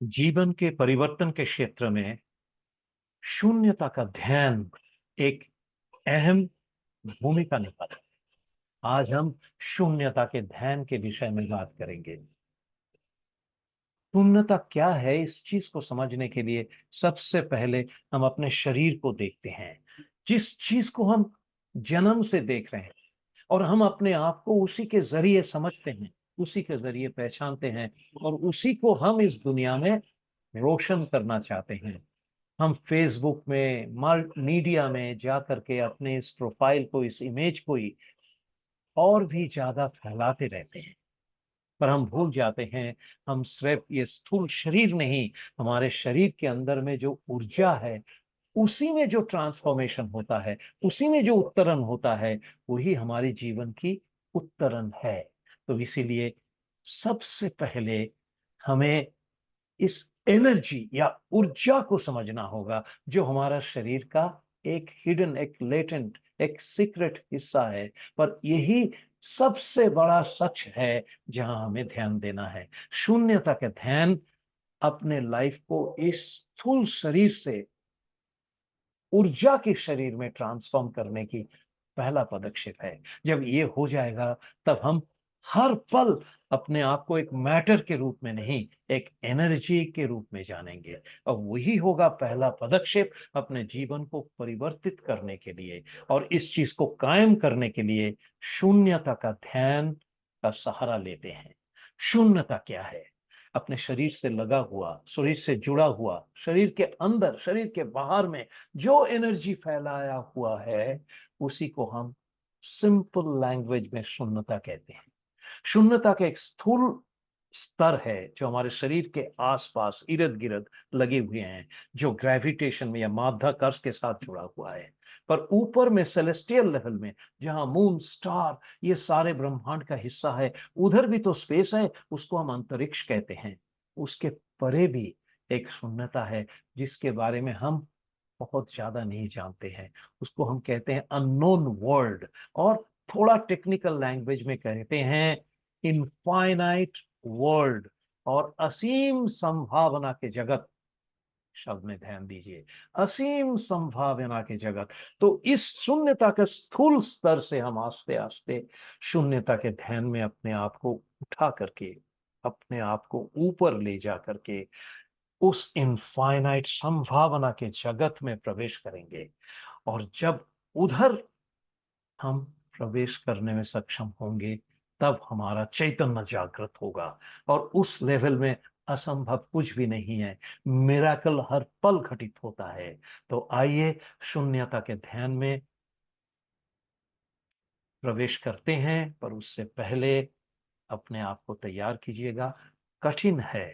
जीवन के परिवर्तन के क्षेत्र में शून्यता का ध्यान एक अहम भूमिका निभाता है। आज हम शून्यता के ध्यान के विषय में बात करेंगे। शून्यता क्या है, इस चीज को समझने के लिए सबसे पहले हम अपने शरीर को देखते हैं। जिस चीज को हम जन्म से देख रहे हैं और हम अपने आप को उसी के जरिए समझते हैं, उसी के जरिए पहचानते हैं और उसी को हम इस दुनिया में रोशन करना चाहते हैं। हम फेसबुक में मीडिया में जा करके अपने इस प्रोफाइल को, इस इमेज को ही और भी ज्यादा फैलाते रहते हैं, पर हम भूल जाते हैं हम सिर्फ ये स्थूल शरीर नहीं, हमारे शरीर के अंदर में जो ऊर्जा है, उसी में जो ट्रांसफॉर्मेशन होता है, उसी में जो उत्तरण होता है, वही हमारे जीवन की उत्तरण है। तो इसीलिए सबसे पहले हमें इस एनर्जी या ऊर्जा को समझना होगा जो हमारा शरीर का एक हिडन, एक लेटेंट, एक सीक्रेट हिस्सा है। पर यही सबसे बड़ा सच है जहां हमें ध्यान देना है। शून्यता का ध्यान अपने लाइफ को इस स्थूल शरीर से ऊर्जा के शरीर में ट्रांसफॉर्म करने की पहला पदक्षेप है। जब ये हो जाएगा तब हम हर पल अपने आप को एक मैटर के रूप में नहीं, एक एनर्जी के रूप में जानेंगे। और वही होगा पहला पदक्षेप अपने जीवन को परिवर्तित करने के लिए। और इस चीज को कायम करने के लिए शून्यता का ध्यान का सहारा लेते हैं। शून्यता क्या है? अपने शरीर से लगा हुआ, शरीर से जुड़ा हुआ, शरीर के अंदर, शरीर के बाहर में जो एनर्जी फैलाया हुआ है, उसी को हम सिंपल लैंग्वेज में शून्यता कहते हैं। शून्यता का एक स्थूल स्तर है जो हमारे शरीर के आसपास इर्द गिर्द लगे हुए हैं, जो ग्रेविटेशन में या माध्याकर्ष के साथ जुड़ा हुआ है। पर ऊपर में सेलेस्टियल लेवल में, जहां मून, स्टार, ये सारे ब्रह्मांड का हिस्सा है, उधर भी तो स्पेस है, उसको हम अंतरिक्ष कहते हैं। उसके परे भी एक शून्यता है जिसके बारे में हम बहुत ज्यादा नहीं जानते हैं। उसको हम कहते हैं अननोन वर्ल्ड, और थोड़ा टेक्निकल लैंग्वेज में कहते हैं इनफाइनाइट वर्ल्ड, और असीम संभावना के जगत। शब्द में ध्यान दीजिए, असीम संभावना के जगत। तो इस शून्यता के स्थूल स्तर से हम आस्ते आस्ते शून्यता के ध्यान में अपने आप को उठा करके, अपने आप को ऊपर ले जा करके उस इनफाइनाइट संभावना के जगत में प्रवेश करेंगे। और जब उधर हम प्रवेश करने में सक्षम होंगे, तब हमारा चैतन्य जागृत होगा। और उस लेवल में असंभव कुछ भी नहीं है, मिराकल हर पल घटित होता है। तो आइए शून्यता के ध्यान में प्रवेश करते हैं, पर उससे पहले अपने आप को तैयार कीजिएगा। कठिन है,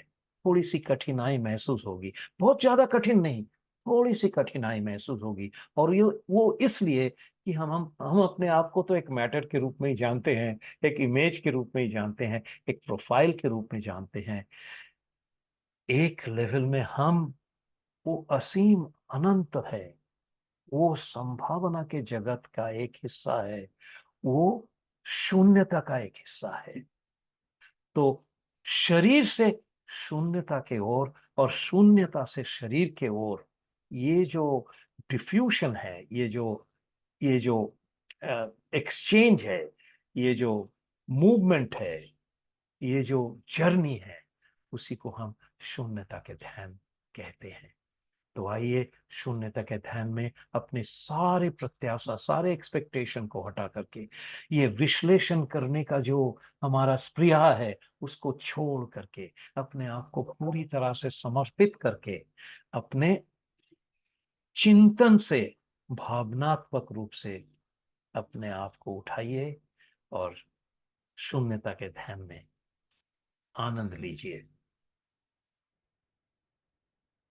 थोड़ी सी कठिनाई महसूस होगी, बहुत ज्यादा कठिन नहीं, थोड़ी सी कठिनाई महसूस होगी। और ये वो इसलिए कि हम अपने आप को तो एक मैटर के रूप में ही जानते हैं, एक इमेज के रूप में ही जानते हैं, एक प्रोफाइल के रूप में जानते हैं। एक लेवल में हम वो असीम, अनंत है, वो संभावना के जगत का एक हिस्सा है, वो शून्यता का एक हिस्सा है। तो शरीर से शून्यता के ओर और शून्यता से शरीर के ओर, ये जो डिफ्यूशन है, ये जो एक्सचेंज है, ये जो मूवमेंट है, ये जो जर्नी है, उसी को हम शून्यता के ध्यान कहते हैं। तो आइए शून्यता के ध्यान में अपने सारे प्रत्याशा, सारे एक्सपेक्टेशन को हटा करके, ये विश्लेषण करने का जो हमारा स्पृहा है, उसको छोड़ करके, अपने आप को पूरी तरह से समर्पित करके, अपने चिंतन से, भावनात्मक रूप से अपने आप को उठाइए और शून्यता के ध्यान में आनंद लीजिए।